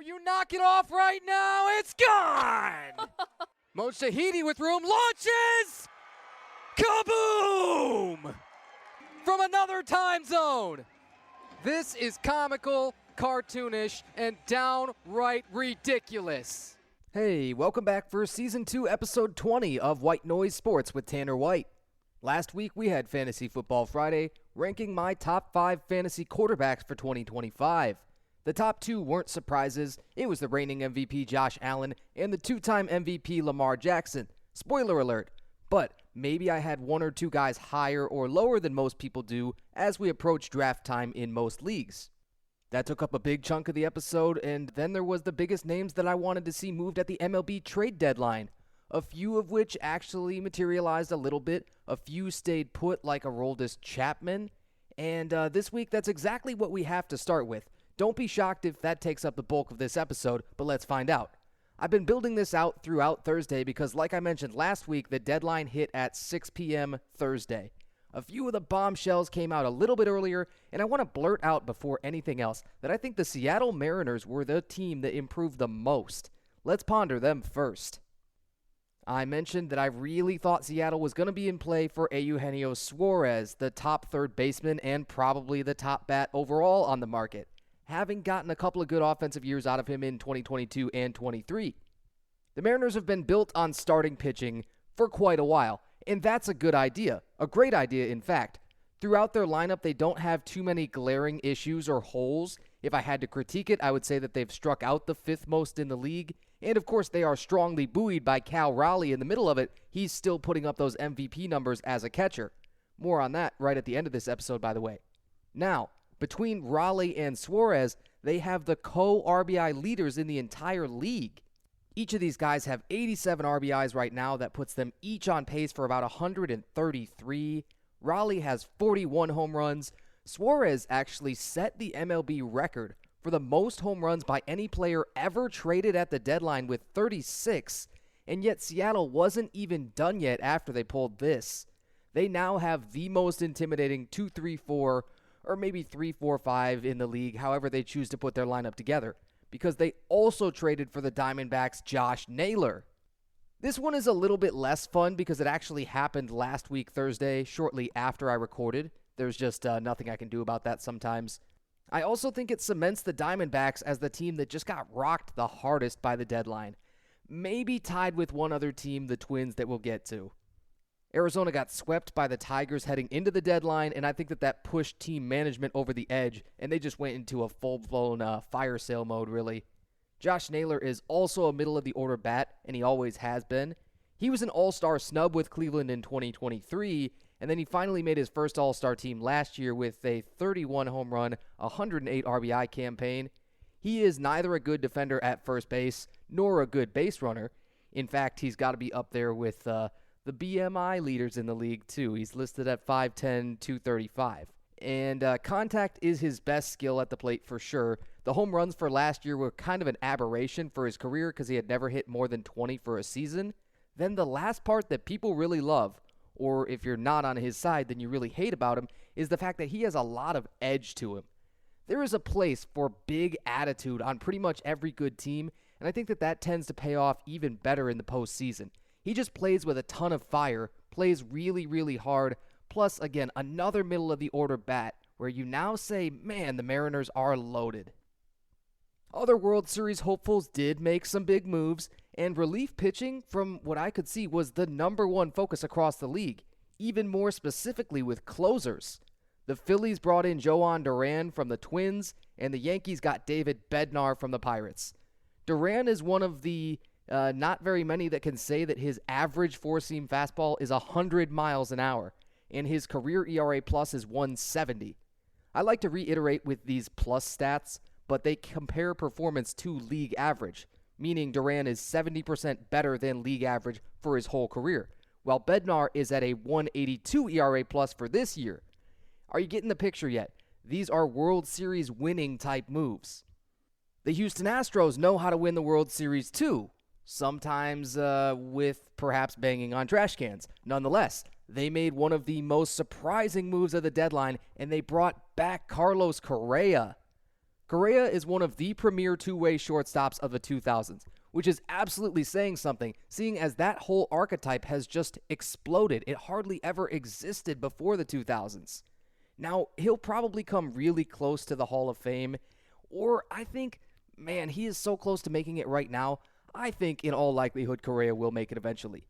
you knock it off right now, it's gone! Moshahidi with room, launches! Kaboom! From another time zone. This is comical, cartoonish, and downright ridiculous. Hey, welcome back for Season 2, Episode 20 of White Noise Sports with Tanner White. Last week, we had Fantasy Football Friday, ranking my top 5 fantasy quarterbacks for 2025. The top 2 weren't surprises. It was the reigning MVP Josh Allen and the 2-time MVP Lamar Jackson. Spoiler alert. But maybe I had 1 or 2 guys higher or lower than most people do as we approach draft time in most leagues. That took up a big chunk of the episode, and then there was the biggest names that I wanted to see moved at the MLB trade deadline. A few of which actually materialized a little bit, a few stayed put like Aroldis Chapman, and this week that's exactly what we have to start with. Don't be shocked if that takes up the bulk of this episode, but let's find out. I've been building this out throughout Thursday because, like I mentioned last week, the deadline hit at 6 p.m. Thursday. A few of the bombshells came out a little bit earlier, and I want to blurt out before anything else that I think the Seattle Mariners were the team that improved the most. Let's ponder them first. I mentioned that I really thought Seattle was going to be in play for Eugenio Suarez, the top third baseman and probably the top bat overall on the market, having gotten a couple of good offensive years out of him in 2022 and 23. The Mariners have been built on starting pitching for quite a while, and that's a good idea, a great idea in fact. Throughout their lineup, they don't have too many glaring issues or holes. If I had to critique it, I would say that they've struck out the 5th most in the league. And of course, they are strongly buoyed by Cal Raleigh in the middle of it. He's still putting up those MVP numbers as a catcher. More on that right at the end of this episode, by the way. Now, between Raleigh and Suarez, they have the co-RBI leaders in the entire league. Each of these guys have 87 RBIs right now. That puts them each on pace for about 133. Raleigh has 41 home runs. Suarez actually set the MLB record for the most home runs by any player ever traded at the deadline with 36, and yet Seattle wasn't even done yet after they pulled this. They now have the most intimidating 2-3-4, or maybe 3-4-5 in the league, however they choose to put their lineup together, because they also traded for the Diamondbacks' Josh Naylor. This one is a little bit less fun because it actually happened last week Thursday, shortly after I recorded. There's just nothing I can do about that sometimes. I also think it cements the Diamondbacks as the team that just got rocked the hardest by the deadline. Maybe tied with one other team, the Twins, that we'll get to. Arizona got swept by the Tigers heading into the deadline, and I think that pushed team management over the edge, and they just went into a full-blown fire sale mode, really. Josh Naylor is also a middle-of-the-order bat, and he always has been. He was an all-star snub with Cleveland in 2023, and then he finally made his first all-star team last year with a 31 home run, 108 RBI campaign. He is neither a good defender at first base nor a good base runner. In fact, he's got to be up there with the BMI leaders in the league, too. He's listed at 5'10", 235. And contact is his best skill at the plate for sure. The home runs for last year were kind of an aberration for his career because he had never hit more than 20 for a season. Then the last part that people really love, or if you're not on his side, then you really hate about him, is the fact that he has a lot of edge to him. There is a place for big attitude on pretty much every good team, and I think that tends to pay off even better in the postseason. He just plays with a ton of fire, plays really, really hard, plus, again, another middle-of-the-order bat where you now say, man, the Mariners are loaded. Other World Series hopefuls did make some big moves, and relief pitching, from what I could see, was the number one focus across the league, even more specifically with closers. The Phillies brought in Joan Duran from the Twins, and the Yankees got David Bednar from the Pirates. Duran is one of the not very many that can say that his average four-seam fastball is 100 miles an hour, and his career ERA plus is 170. I like to reiterate with these plus stats, but they compare performance to league average, meaning Duran is 70% better than league average for his whole career, while Bednar is at a 182 ERA plus for this year. Are you getting the picture yet? These are World Series winning type moves. The Houston Astros know how to win the World Series too, sometimes with perhaps banging on trash cans. Nonetheless, they made one of the most surprising moves of the deadline, and they brought back Carlos Correa. Correa is one of the premier two-way shortstops of the 2000s, which is absolutely saying something, seeing as that whole archetype has just exploded. It hardly ever existed before the 2000s. Now, he'll probably come really close to the Hall of Fame, or I think, man, he is so close to making it right now. I think in all likelihood Correa will make it eventually.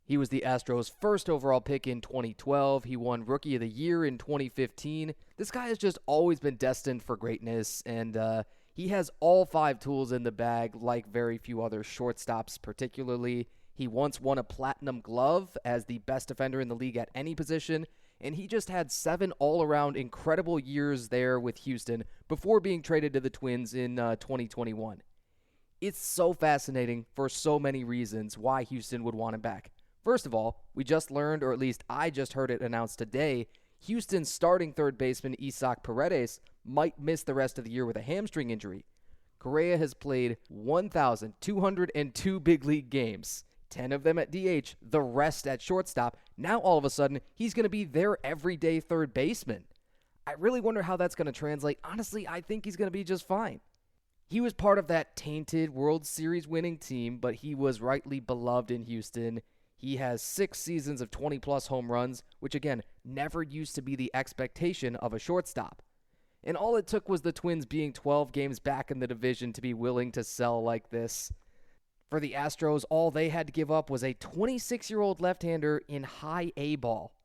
He was the Astros' first overall pick in 2012. He won Rookie of the Year in 2015. This guy has just always been destined for greatness, and he has all 5 tools in the bag like very few other shortstops particularly. He once won a Platinum Glove as the best defender in the league at any position, and he just had 7 all-around incredible years there with Houston before being traded to the Twins in 2021. It's so fascinating for so many reasons why Houston would want him back. First of all, we just learned, or at least I just heard it announced today, Houston's starting third baseman Isaac Paredes might miss the rest of the year with a hamstring injury. Correa has played 1,202 big league games, 10 of them at DH, the rest at shortstop. Now all of a sudden, he's going to be their everyday third baseman. I really wonder how that's going to translate. Honestly, I think he's going to be just fine. He was part of that tainted World Series winning team, but he was rightly beloved in Houston. He has 6 seasons of 20-plus home runs, which again, never used to be the expectation of a shortstop. And all it took was the Twins being 12 games back in the division to be willing to sell like this. For the Astros, all they had to give up was a 26-year-old left-hander in high A ball.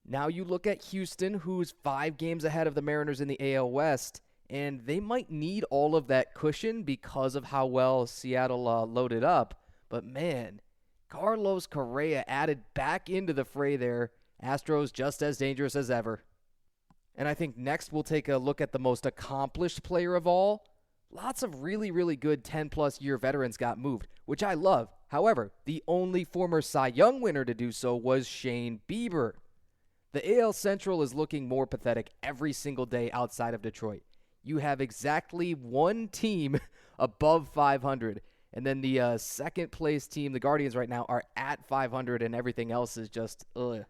Now you look at Houston, who's 5 games ahead of the Mariners in the AL West, and they might need all of that cushion because of how well Seattle loaded up. But man, Carlos Correa added back into the fray there. Astros just as dangerous as ever. And I think next we'll take a look at the most accomplished player of all. Lots of really, really good 10-plus year veterans got moved, which I love. However, the only former Cy Young winner to do so was Shane Bieber. The AL Central is looking more pathetic every single day outside of Detroit. You have exactly one team above 500. And then the second-place team, the Guardians right now, are at 500, and everything else is just, ugh.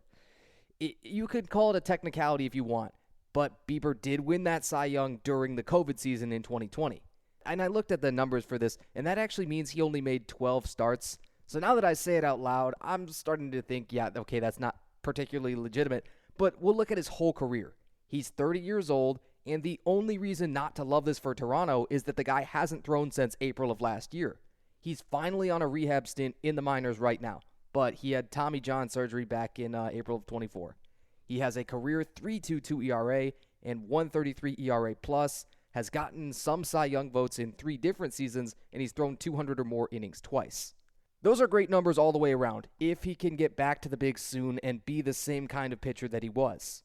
You could call it a technicality if you want, but Bieber did win that Cy Young during the COVID season in 2020. And I looked at the numbers for this, and that actually means he only made 12 starts. So now that I say it out loud, I'm starting to think, yeah, okay, that's not particularly legitimate. But we'll look at his whole career. He's 30 years old, and the only reason not to love this for Toronto is that the guy hasn't thrown since April of last year. He's finally on a rehab stint in the minors right now, but he had Tommy John surgery back in April of 24. He has a career 3.22 ERA and 1.33 ERA plus, has gotten some Cy Young votes in 3 different seasons, and he's thrown 200 or more innings twice. Those are great numbers all the way around, if he can get back to the bigs soon and be the same kind of pitcher that he was.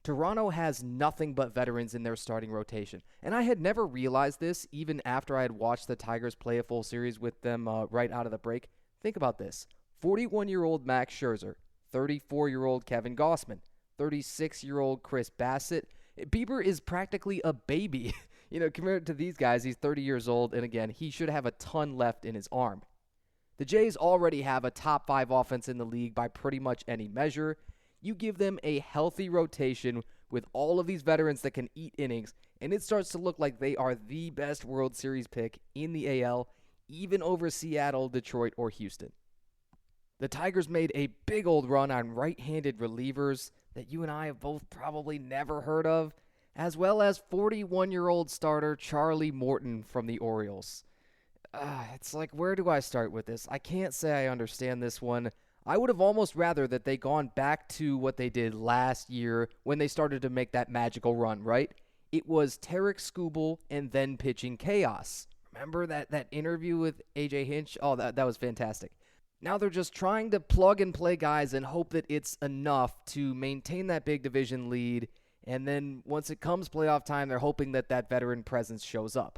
Toronto has nothing but veterans in their starting rotation, and I had never realized this even after I had watched the Tigers play a full series with them right out of the break. Think about this. 41-year-old Max Scherzer, 34-year-old Kevin Gausman, 36-year-old Chris Bassett. Bieber is practically a baby. Compared to these guys, he's 30 years old, and again, he should have a ton left in his arm. The Jays already have a top 5 offense in the league by pretty much any measure. You give them a healthy rotation with all of these veterans that can eat innings, and it starts to look like they are the best World Series pick in the AL, even over Seattle, Detroit, or Houston. The Tigers made a big old run on right-handed relievers that you and I have both probably never heard of, as well as 41-year-old starter Charlie Morton from the Orioles. It's like, where do I start with this? I can't say I understand this one. I would have almost rather that they gone back to what they did last year when they started to make that magical run, right? It was Tarek Skubal and then pitching chaos. Remember that interview with A.J. Hinch? Oh, that was fantastic. Now they're just trying to plug and play guys and hope that it's enough to maintain that big division lead, and then once it comes playoff time, they're hoping that veteran presence shows up.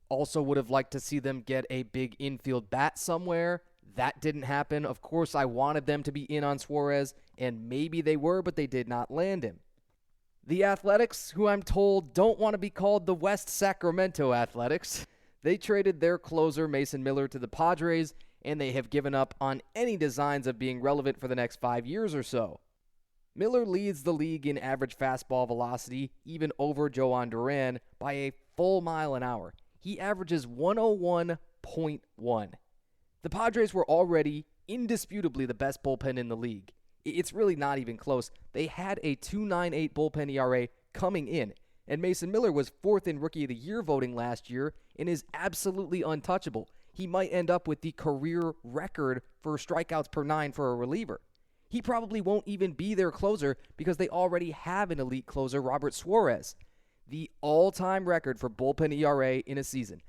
Also would have liked to see them get a big infield bat somewhere. That didn't happen. Of course, I wanted them to be in on Suarez, and maybe they were, but they did not land him. The Athletics, who I'm told don't want to be called the West Sacramento Athletics, they traded their closer Mason Miller to the Padres, and they have given up on any designs of being relevant for the next 5 years or so. Miller leads the league in average fastball velocity, even over Joan Duran, by a full mile an hour. He averages 101.1. The Padres were already indisputably the best bullpen in the league. It's really not even close. They had a 2.98 bullpen ERA coming in, and Mason Miller was 4th in Rookie of the Year voting last year and is absolutely untouchable. He might end up with the career record for strikeouts per 9 for a reliever. He probably won't even be their closer because they already have an elite closer, Robert Suarez. The all-time record for bullpen ERA in a season.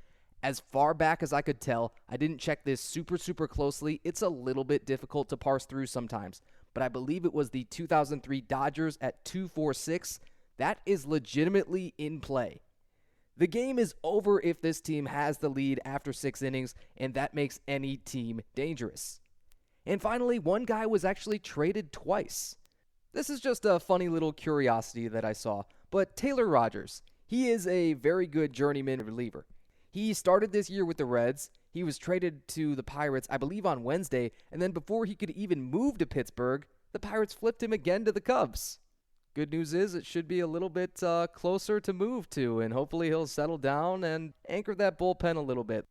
As far back as I could tell, I didn't check this super closely. It's a little bit difficult to parse through sometimes, but I believe it was the 2003 Dodgers at 2.46. That is legitimately in play. The game is over if this team has the lead after 6 innings, and that makes any team dangerous. And finally, one guy was actually traded twice. This is just a funny little curiosity that I saw, but Taylor Rogers, he is a very good journeyman reliever. He started this year with the Reds. He was traded to the Pirates, I believe, on Wednesday, and then before he could even move to Pittsburgh, the Pirates flipped him again to the Cubs. Good news is it should be a little bit closer to move to, and hopefully he'll settle down and anchor that bullpen a little bit.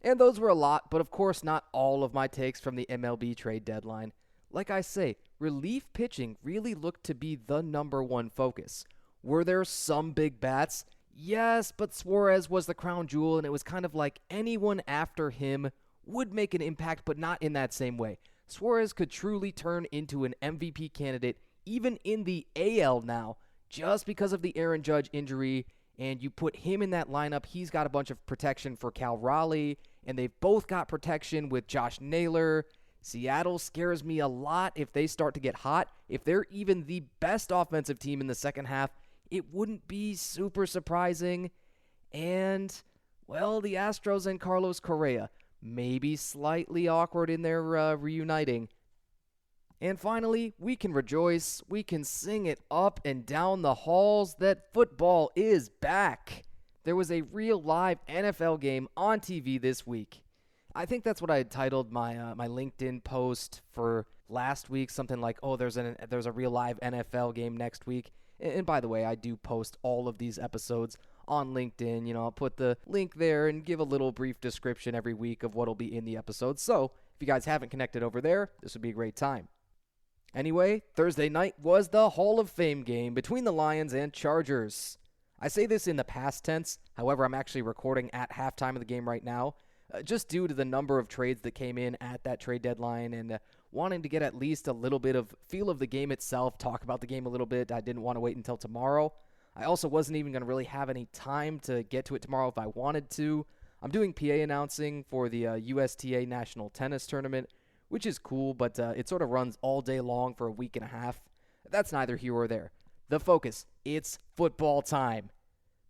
And those were a lot, but of course not all of my takes from the MLB trade deadline. Like I say, relief pitching really looked to be the number one focus. Were there some big bats? Yes, but Suarez was the crown jewel, and it was kind of like anyone after him would make an impact, but not in that same way. Suarez could truly turn into an MVP candidate, even in the AL now, just because of the Aaron Judge injury, and you put him in that lineup, he's got a bunch of protection for Cal Raleigh, and they've both got protection with Josh Naylor. Seattle scares me a lot if they start to get hot. If they're even the best offensive team in the second half, it wouldn't be super surprising. And, well, the Astros and Carlos Correa, maybe slightly awkward in their reuniting. And finally, we can rejoice, we can sing it up and down the halls that football is back. There was a real live NFL game on TV this week. I think that's what I had titled my my LinkedIn post for last week, something like, oh, there's a real live NFL game next week. And by the way, I do post all of these episodes on LinkedIn. You know, I'll put the link there and give a little brief description every week of what'll be in the episode. So if you guys haven't connected over there, this would be a great time. Anyway, Thursday night was the Hall of Fame game between the Lions and Chargers. I say this in the past tense. However, I'm actually recording at halftime of the game right now, just due to the number of trades that came in at that trade deadline and wanting to get at least a little bit of feel of the game itself, talk about the game a little bit. I didn't want to wait until tomorrow. I also wasn't even going to really have any time to get to it tomorrow if I wanted to. I'm doing PA announcing for the USTA National Tennis Tournament, which is cool, but it sort of runs all day long for a week and a half. That's neither here or there. The focus, it's football time.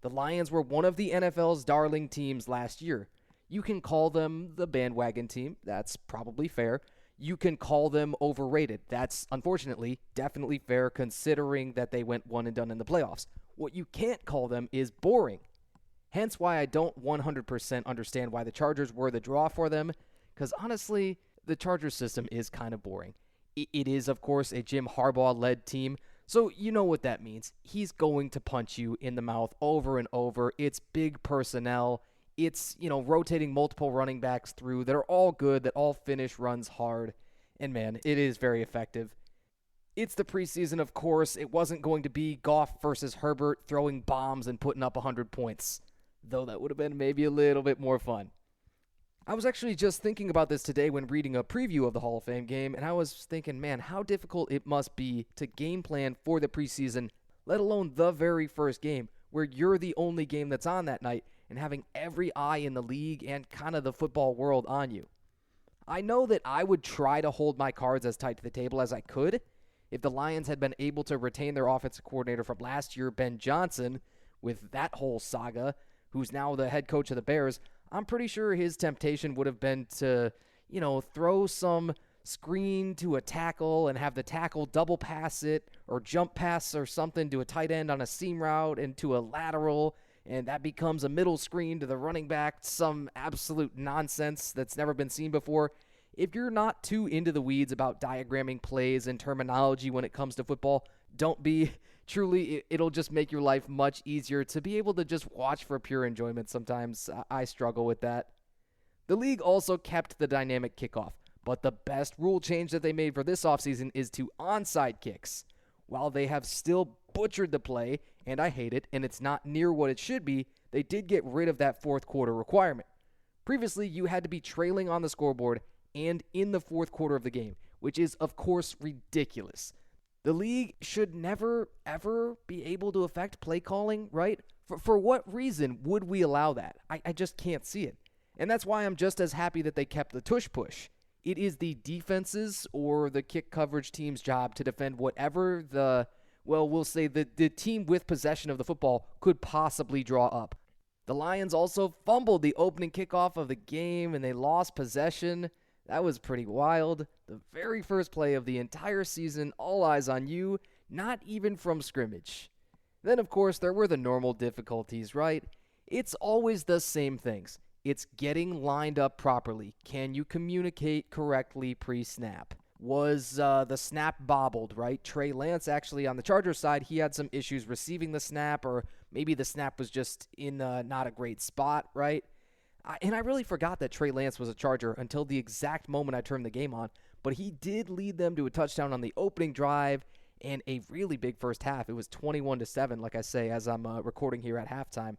The Lions were one of the NFL's darling teams last year. You can call them the bandwagon team. That's probably fair. You can call them overrated. That's, unfortunately, definitely fair considering that they went one and done in the playoffs. What you can't call them is boring. Hence why I don't 100% understand why the Chargers were the draw for them, because honestly, the Chargers system is kind of boring. It is, of course, a Jim Harbaugh-led team, so you know what that means. He's going to punch you in the mouth over and over. It's big personnel. It's, rotating multiple running backs through that are all good, that all finish runs hard. And man, it is very effective. It's the preseason, of course. It wasn't going to be Goff versus Herbert throwing bombs and putting up 100 points. Though that would have been maybe a little bit more fun. I was actually just thinking about this today when reading a preview of the Hall of Fame game, and I was thinking, man, how difficult it must be to game plan for the preseason, let alone the very first game, where you're the only game that's on that night, and having every eye in the league and kind of the football world on you. I know that I would try to hold my cards as tight to the table as I could if the Lions had been able to retain their offensive coordinator from last year, Ben Johnson, with that whole saga, who's now the head coach of the Bears. I'm pretty sure his temptation would have been to, throw some screen to a tackle and have the tackle double pass it or jump pass or something to a tight end on a seam route and to a lateral, and that becomes a middle screen to the running back, some absolute nonsense that's never been seen before. If you're not too into the weeds about diagramming plays and terminology when it comes to football, don't be. Truly, it'll just make your life much easier to be able to just watch for pure enjoyment sometimes. I struggle with that. The league also kept the dynamic kickoff, but the best rule change that they made for this offseason is to onside kicks. While they have still butchered the play, and I hate it, and it's not near what it should be, they did get rid of that fourth quarter requirement. Previously, you had to be trailing on the scoreboard and in the fourth quarter of the game, which is, of course, ridiculous. The league should never, ever be able to affect play calling, right? For what reason would we allow that? I just can't see it. And that's why I'm just as happy that they kept the tush push. It is the defense's or the kick coverage team's job to defend whatever we'll say the team with possession of the football could possibly draw up. The Lions also fumbled the opening kickoff of the game, and they lost possession. That was pretty wild. The very first play of the entire season, all eyes on you, not even from scrimmage. Then, of course, there were the normal difficulties, right? It's always the same things. It's getting lined up properly. Can you communicate correctly pre-snap? Was the snap bobbled, right? Trey Lance, actually, on the Chargers side, he had some issues receiving the snap, or maybe the snap was just in not a great spot, right? And I really forgot that Trey Lance was a Charger until the exact moment I turned the game on, but he did lead them to a touchdown on the opening drive and a really big first half. It was 21-7, like I say, as I'm recording here at halftime.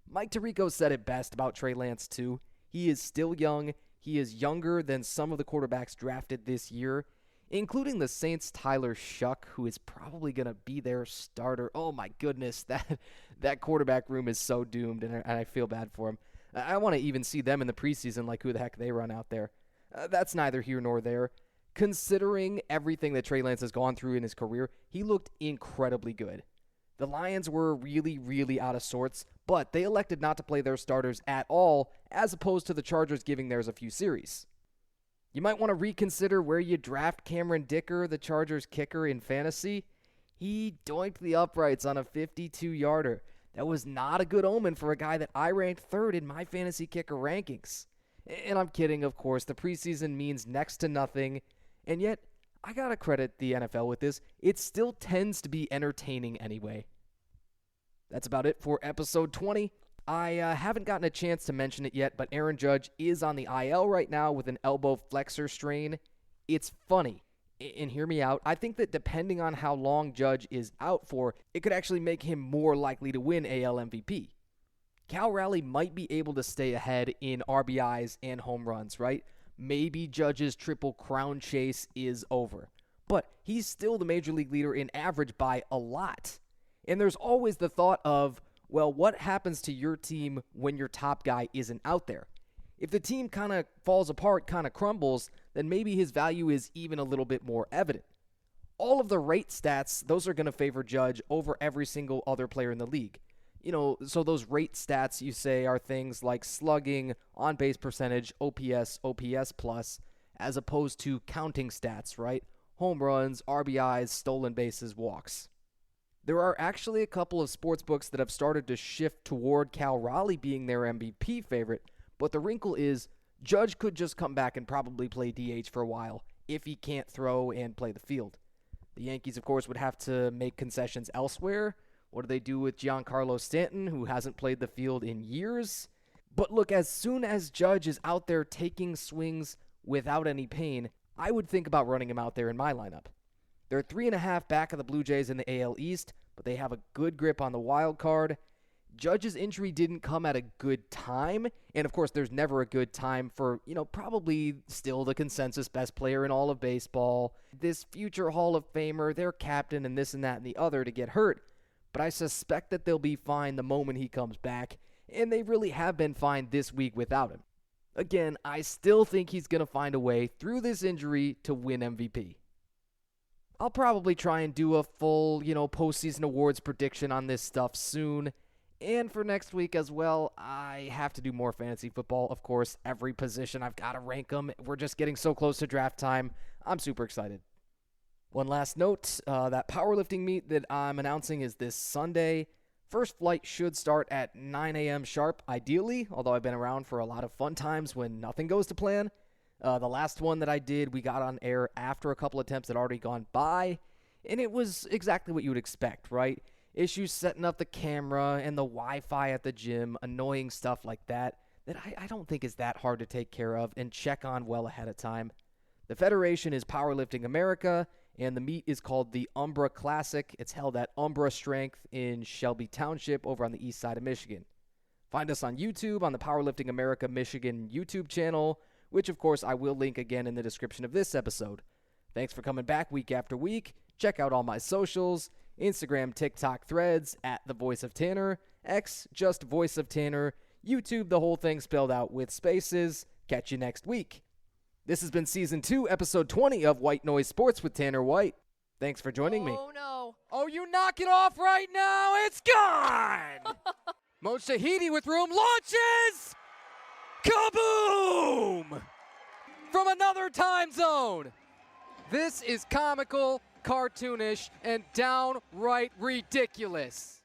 Mike Tirico said it best about Trey Lance, too. He is still young. He is younger than some of the quarterbacks drafted this year, including the Saints' Tyler Shuck, who is probably going to be their starter. Oh, my goodness, that quarterback room is so doomed, and I feel bad for him. I want to even see them in the preseason, like who the heck they run out there. That's neither here nor there. Considering everything that Trey Lance has gone through in his career, he looked incredibly good. The Lions were really, really out of sorts, but they elected not to play their starters at all, as opposed to the Chargers giving theirs a few series. You might want to reconsider where you draft Cameron Dicker, the Chargers kicker, in fantasy. He doinked the uprights on a 52-yarder. That was not a good omen for a guy that I ranked third in my fantasy kicker rankings. And I'm kidding, of course. The preseason means next to nothing, and yet I gotta credit the NFL with this. It still tends to be entertaining anyway. That's about it for episode 20. I haven't gotten a chance to mention it yet, but Aaron Judge is on the IL right now with an elbow flexor strain. It's funny, and hear me out. I think that depending on how long Judge is out for, it could actually make him more likely to win AL MVP. Cal Raleigh might be able to stay ahead in RBIs and home runs, right? Maybe Judge's triple crown chase is over. But he's still the major league leader in average by a lot. And there's always the thought of, well, what happens to your team when your top guy isn't out there? If the team kind of falls apart, kind of crumbles, then maybe his value is even a little bit more evident. All of the rate stats, those are going to favor Judge over every single other player in the league. You know, so those rate stats you say are things like slugging, on-base percentage, OPS, OPS plus, as opposed to counting stats, right? Home runs, RBIs, stolen bases, walks. There are actually a couple of sports books that have started to shift toward Cal Raleigh being their MVP favorite, but the wrinkle is Judge could just come back and probably play DH for a while if he can't throw and play the field. The Yankees, of course, would have to make concessions elsewhere. What do they do with Giancarlo Stanton, who hasn't played the field in years? But look, as soon as Judge is out there taking swings without any pain, I would think about running him out there in my lineup. They're 3.5 back of the Blue Jays in the AL East, but they have a good grip on the wild card. Judge's injury didn't come at a good time, and of course there's never a good time for, probably still the consensus best player in all of baseball, this future Hall of Famer, their captain, and this and that and the other to get hurt. But I suspect that they'll be fine the moment he comes back, and they really have been fine this week without him. Again, I still think he's going to find a way through this injury to win MVP. I'll probably try and do a full, postseason awards prediction on this stuff soon. And for next week as well, I have to do more fantasy football. Of course, every position, I've got to rank them. We're just getting so close to draft time. I'm super excited. One last note, that powerlifting meet that I'm announcing is this Sunday. First flight should start at 9 a.m. sharp, ideally, although I've been around for a lot of fun times when nothing goes to plan. The last one that I did, we got on air after a couple attempts had already gone by. And it was exactly what you would expect, right? Issues setting up the camera and the Wi-Fi at the gym, annoying stuff like that I don't think is that hard to take care of and check on well ahead of time. The federation is Powerlifting America, and the meet is called the Umbra Classic. It's held at Umbra Strength in Shelby Township over on the east side of Michigan. Find us on YouTube on the Powerlifting America Michigan YouTube channel, which of course I will link again in the description of this episode. Thanks for coming back week after week. Check out all my socials, Instagram, TikTok, Threads, at The Voice of Tanner, X, just Voice of Tanner, YouTube, the whole thing spelled out with spaces. Catch you next week. This has been Season 2, Episode 20 of White Noise Sports with Tanner White. Thanks for joining me. Oh, no. Oh, you knock it off right now. It's gone. Mo Shahidi with room launches. Kaboom! From another time zone. This is comical, cartoonish, and downright ridiculous.